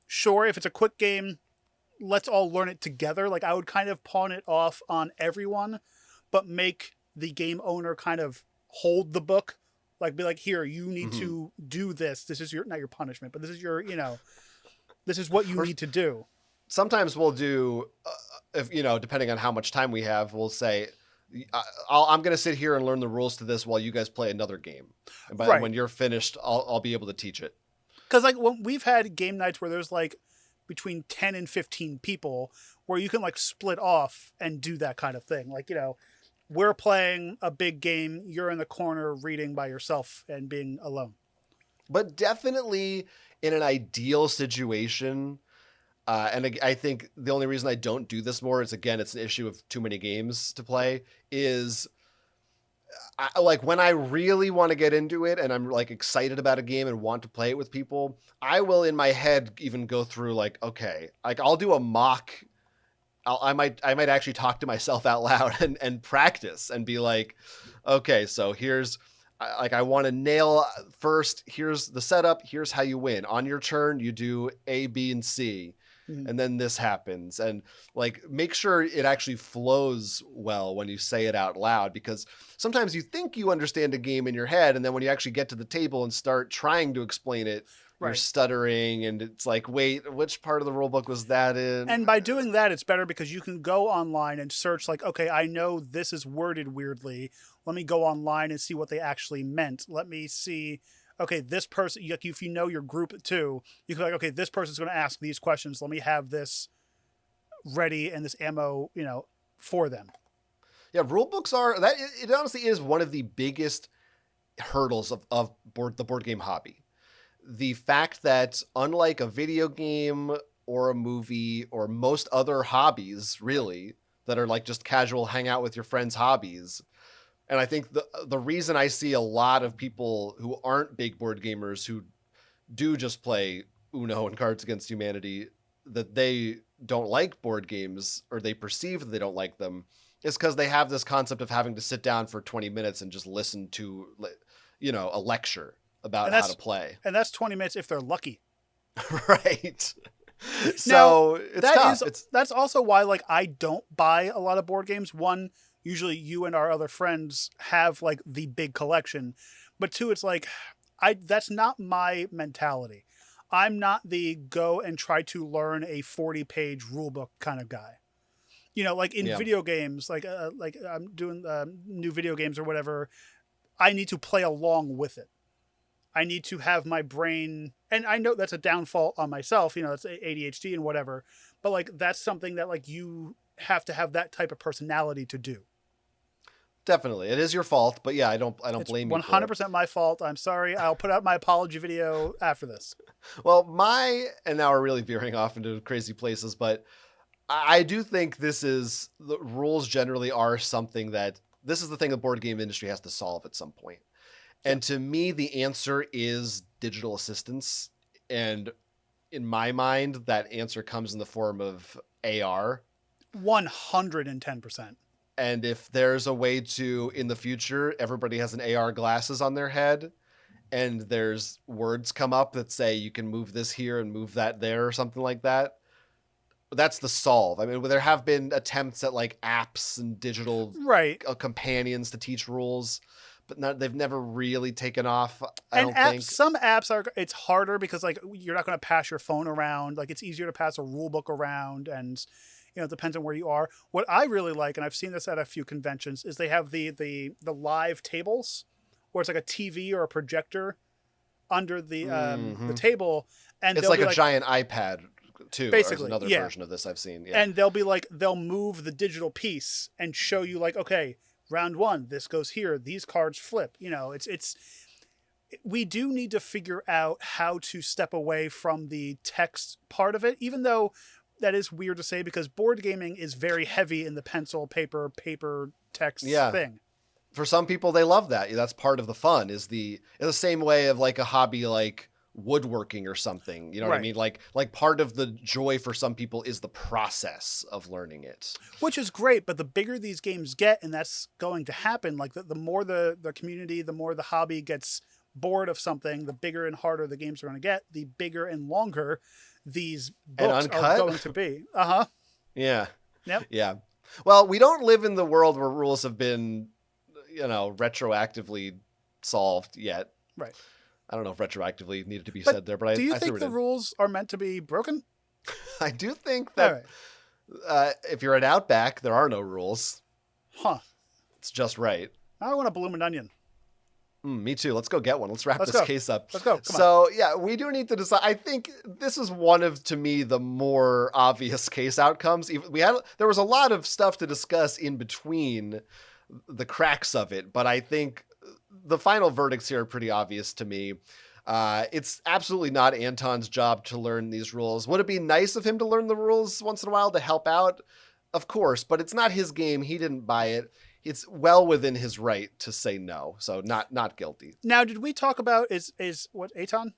Speaker 2: sure, if it's a quick game, let's all learn it together. Like, I would kind of pawn it off on everyone, but make the game owner kind of hold the book. Like, be like, here, you need to do this. This is not your punishment, but this is your, this is what you need to do.
Speaker 1: Sometimes we'll do, if depending on how much time we have, we'll say, I'm going to sit here and learn the rules to this while you guys play another game. And when you're finished, I'll be able to teach it.
Speaker 2: Because like, when we've had game nights where there's like between 10 and 15 people where you can like split off and do that kind of thing. Like, we're playing a big game, you're in the corner reading by yourself and being alone.
Speaker 1: But definitely in an ideal situation, and I think the only reason I don't do this more is, again, it's an issue of too many games to play, is like when I really want to get into it and I'm like excited about a game and want to play it with people, I will in my head even go through like, okay, like I'll do a mock. I might actually talk to myself out loud and practice and be like, okay, so I want to nail first. Here's the setup. Here's how you win. On your turn, you do A, B, and C. And then this happens, and like make sure it actually flows well when you say it out loud, because sometimes you think you understand a game in your head, and then when you actually get to the table and start trying to explain it, you're stuttering, and it's like, wait, which part of the rule book was that in?
Speaker 2: And by doing that, it's better because you can go online and search like, okay, I know this is worded weirdly. Let me go online and see what they actually meant. Let me see. Okay, this person, if you know your group too, you can be like, okay, this person's going to ask these questions. Let me have this ready and this ammo, for them.
Speaker 1: Yeah, rule books it honestly is one of the biggest hurdles of the board game hobby. The fact that unlike a video game or a movie or most other hobbies, really, that are like just casual hang out with your friends hobbies, and I think the reason I see a lot of people who aren't big board gamers who do just play Uno and Cards Against Humanity, that they don't like board games, or they perceive that they don't like them, is because they have this concept of having to sit down for 20 minutes and just listen to, a lecture about how to play.
Speaker 2: And that's 20 minutes if they're lucky.
Speaker 1: Right. So it's tough.
Speaker 2: That's also why, like, I don't buy a lot of board games. One, usually you and our other friends have like the big collection, but two, it's like, that's not my mentality. I'm not the go and try to learn a 40-page rule book kind of guy. Like in video games, like I'm doing new video games or whatever, I need to play along with it. I need to have my brain, and I know that's a downfall on myself, it's ADHD and whatever, but like that's something that like you have to have that type of personality to do.
Speaker 1: Definitely. It is your fault, but yeah, I don't blame you.
Speaker 2: 100% my fault. I'm sorry. I'll put out my apology video after this.
Speaker 1: Well, and now we're really veering off into crazy places, but I do think the rules generally are something this is the thing the board game industry has to solve at some point. And to me, the answer is digital assistance. And in my mind, that answer comes in the form of AR.
Speaker 2: 110%.
Speaker 1: And if there's a way to, in the future, everybody has an AR glasses on their head, and there's words come up that say you can move this here and move that there or something like that, That's the solve. I mean, there have been attempts at like apps and digital companions to teach rules, but they've never really taken off. I don't think.
Speaker 2: Some apps it's harder because like you're not going to pass your phone around. Like it's easier to pass a rule book around, and it depends on where you are. What I really like, and I've seen this at a few conventions, is they have the live tables, where it's like a TV or a projector under the table, and
Speaker 1: it's like a giant iPad too. Basically, there's another version of this I've seen. Yeah.
Speaker 2: And they'll move the digital piece and show you like, okay, round 1, this goes here. These cards flip. We do need to figure out how to step away from the text part of it, even though that is weird to say because board gaming is very heavy in the pencil, paper text thing.
Speaker 1: For some people, they love that. That's part of the fun. Is the same way of like a hobby like woodworking or something. You know what I mean? Like part of the joy for some people is the process of learning it.
Speaker 2: Which is great, but the bigger these games get, and that's going to happen, like the more the community, the more the hobby gets bored of something, the bigger and harder the games are going to get, the bigger and longer these books are going to be.
Speaker 1: Yeah.
Speaker 2: Yep.
Speaker 1: Yeah. Well, we don't live in the world where rules have been, retroactively solved yet.
Speaker 2: Right.
Speaker 1: I don't know if retroactively needed to be said there, but
Speaker 2: do you think the rules are meant to be broken?
Speaker 1: I do think that if you're at Outback, there are no rules.
Speaker 2: Huh.
Speaker 1: It's just right.
Speaker 2: I want a bloomin' onion.
Speaker 1: Me too. Let's go get one. Let's wrap this case up.
Speaker 2: Let's go. Come
Speaker 1: on. Yeah, we do need to decide. I think this is one of, to me, the more obvious case outcomes. There was a lot of stuff to discuss in between the cracks of it, but I think the final verdicts here are pretty obvious to me. It's absolutely not Anton's job to learn these rules. Would it be nice of him to learn the rules once in a while to help out? Of course, but it's not his game. He didn't buy it. It's well within his right to say no. So not guilty.
Speaker 2: Now, did we talk about is what Anton?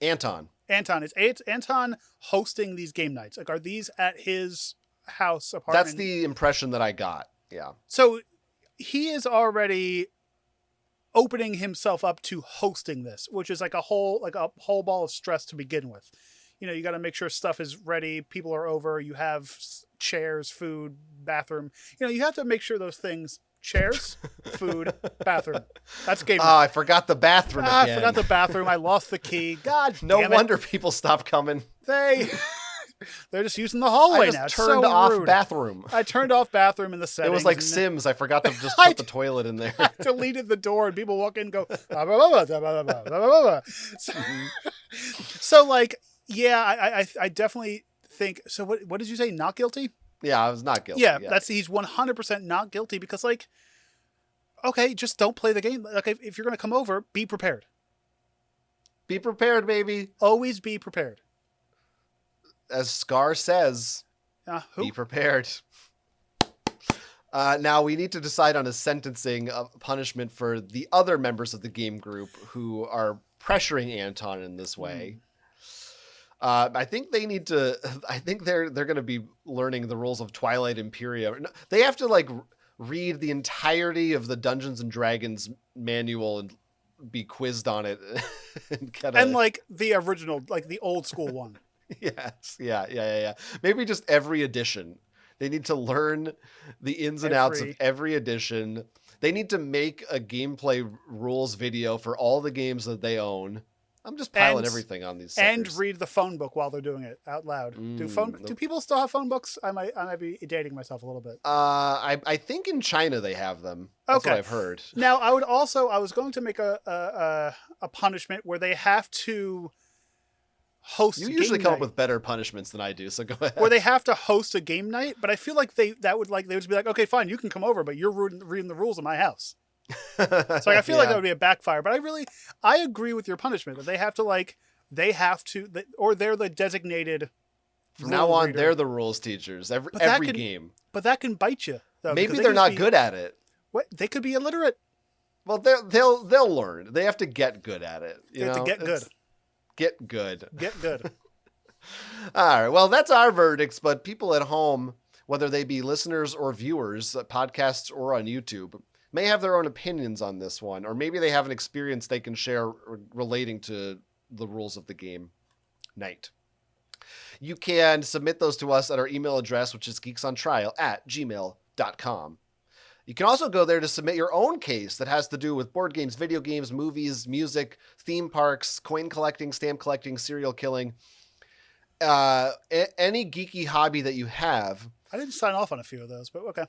Speaker 1: Anton.
Speaker 2: Is Anton hosting these game nights? Like, are these at his house apartment?
Speaker 1: That's the impression that I got. Yeah.
Speaker 2: So he is already opening himself up to hosting this, which is like a whole ball of stress to begin with. You got to make sure stuff is ready. People are over. You have chairs, food, bathroom. You have to make sure those things, chairs, food, bathroom. That's game.
Speaker 1: Oh, I forgot the bathroom again.
Speaker 2: I forgot the bathroom. I lost the key. God
Speaker 1: no wonder people stopped coming.
Speaker 2: They're just using the hallway now.
Speaker 1: I just turned off bathroom.
Speaker 2: I turned off bathroom in the settings.
Speaker 1: It was like Sims. I forgot to just put the toilet in there.
Speaker 2: I deleted the door and people walk in and go, so like, yeah, I definitely think, so what did you say? Not guilty?
Speaker 1: Yeah, I was not guilty.
Speaker 2: Yeah. He's 100% not guilty because like, okay, just don't play the game. Like if you're going to come over, be prepared.
Speaker 1: Be prepared, baby.
Speaker 2: Always be prepared.
Speaker 1: As Scar says, be prepared. Now we need to decide on a sentencing punishment for the other members of the game group who are pressuring Anton in this way. I think they need to. I think they're going to be learning the rules of Twilight Imperium. They have to like read the entirety of the Dungeons and Dragons manual and be quizzed on it, and
Speaker 2: like the original, like the old school one.
Speaker 1: Yes. Yeah. Maybe just every edition. They need to learn the ins and outs of every edition. They need to make a gameplay rules video for all the games that they own. I'm just piling everything on these suckers.
Speaker 2: And read the phone book while they're doing it out loud. Do people still have phone books? I might be dating myself a little bit.
Speaker 1: I think in China they have them. That's what I've heard.
Speaker 2: Now I was going to make a punishment where they have to host.
Speaker 1: You usually come up with better punishments than I do, so go ahead.
Speaker 2: Where they have to host a game night, but I feel like they would just be like, okay, fine, you can come over, but you're reading the rules of my house. So like, I feel like that would be a backfire. But I agree with your punishment that they're the designated.
Speaker 1: From now on, they're the rules teachers. Every game.
Speaker 2: But that can bite you. Though,
Speaker 1: maybe they're not good at it.
Speaker 2: What? They could be illiterate.
Speaker 1: Well, they'll learn. They have to get good at it.
Speaker 2: They have to get good.
Speaker 1: Get good.
Speaker 2: Get good.
Speaker 1: All right. Well, that's our verdicts, but people at home, whether they be listeners or viewers, podcasts or on YouTube, may have their own opinions on this one, or maybe they have an experience they can share relating to the rules of the game night. You can submit those to us at our email address, which is geeksontrial@gmail.com. You can also go there to submit your own case that has to do with board games, video games, movies, music, theme parks, coin collecting, stamp collecting, serial killing, any geeky hobby that you have.
Speaker 2: I didn't sign off on a few of those, but okay.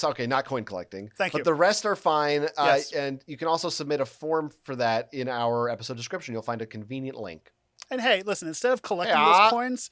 Speaker 1: Okay, not coin collecting.
Speaker 2: Thank you.
Speaker 1: But the rest are fine.
Speaker 2: Yes.
Speaker 1: And you can also submit a form for that in our episode description. You'll find a convenient link.
Speaker 2: And hey, listen, instead of collecting those coins,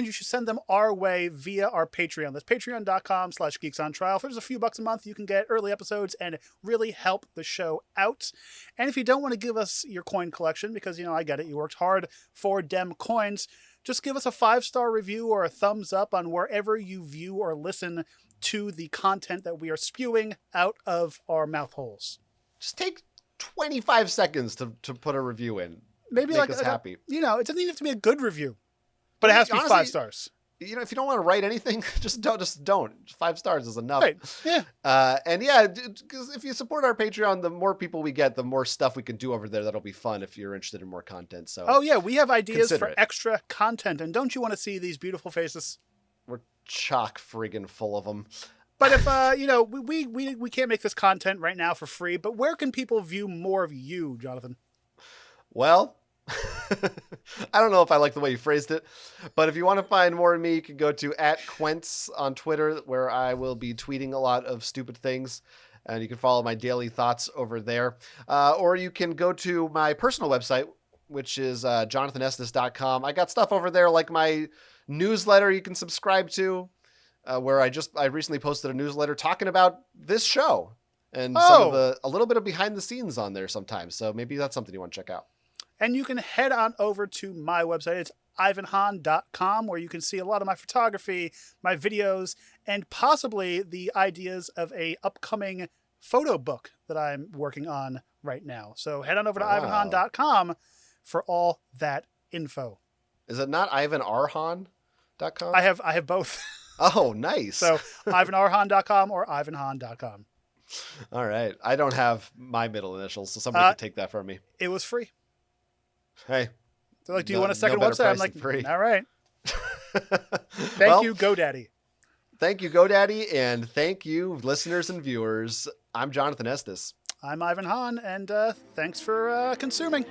Speaker 2: you should send them our way via our Patreon. That's patreon.com/geeksontrial. If there's a few bucks a month, you can get early episodes and really help the show out. And if you don't want to give us your coin collection, because, I get it, you worked hard for dem coins, just give us a 5-star review or a thumbs up on wherever you view or listen to the content that we are spewing out of our mouth holes.
Speaker 1: Just take 25 seconds to put a review in.
Speaker 2: Maybe
Speaker 1: make us happy.
Speaker 2: It doesn't even have to be a good review, but it has to be 5 stars.
Speaker 1: If you don't want to write anything, just don't. 5 stars is enough.
Speaker 2: Right. Yeah.
Speaker 1: And yeah, because if you support our Patreon, the more people we get, the more stuff we can do over there. That'll be fun if you're interested in more content. So.
Speaker 2: Oh yeah, we have ideas for extra content, and don't you want to see these beautiful faces?
Speaker 1: We're chock friggin' full of them.
Speaker 2: But if we can't make this content right now for free, but where can people view more of you, Jonathan?
Speaker 1: Well, I don't know if I like the way you phrased it, but if you want to find more of me, you can go to @Quentz on Twitter, where I will be tweeting a lot of stupid things, and you can follow my daily thoughts over there. Or you can go to my personal website, which is jonathanestis.com. I got stuff over there like my newsletter you can subscribe to, where I recently posted a newsletter talking about this show and a little bit of behind the scenes on there sometimes. So maybe that's something you want to check out.
Speaker 2: And you can head on over to my website. It's ivanhan.com, where you can see a lot of my photography, my videos, and possibly the ideas of a upcoming photo book that I'm working on right now. So head on over to ivanhan.com for all that info.
Speaker 1: Is it not ivanarhan.com?
Speaker 2: I have both.
Speaker 1: Oh, nice.
Speaker 2: So ivanarhan.com or ivanhan.com.
Speaker 1: All right. I don't have my middle initials, so somebody can take that from me.
Speaker 2: It was free.
Speaker 1: Hey.
Speaker 2: They're like, do you want a second website? I'm like, free. All right. Thank you, GoDaddy.
Speaker 1: Thank you, GoDaddy, and thank you, listeners and viewers. I'm Jonathan Estes.
Speaker 2: I'm Ivan Hahn, and thanks for consuming.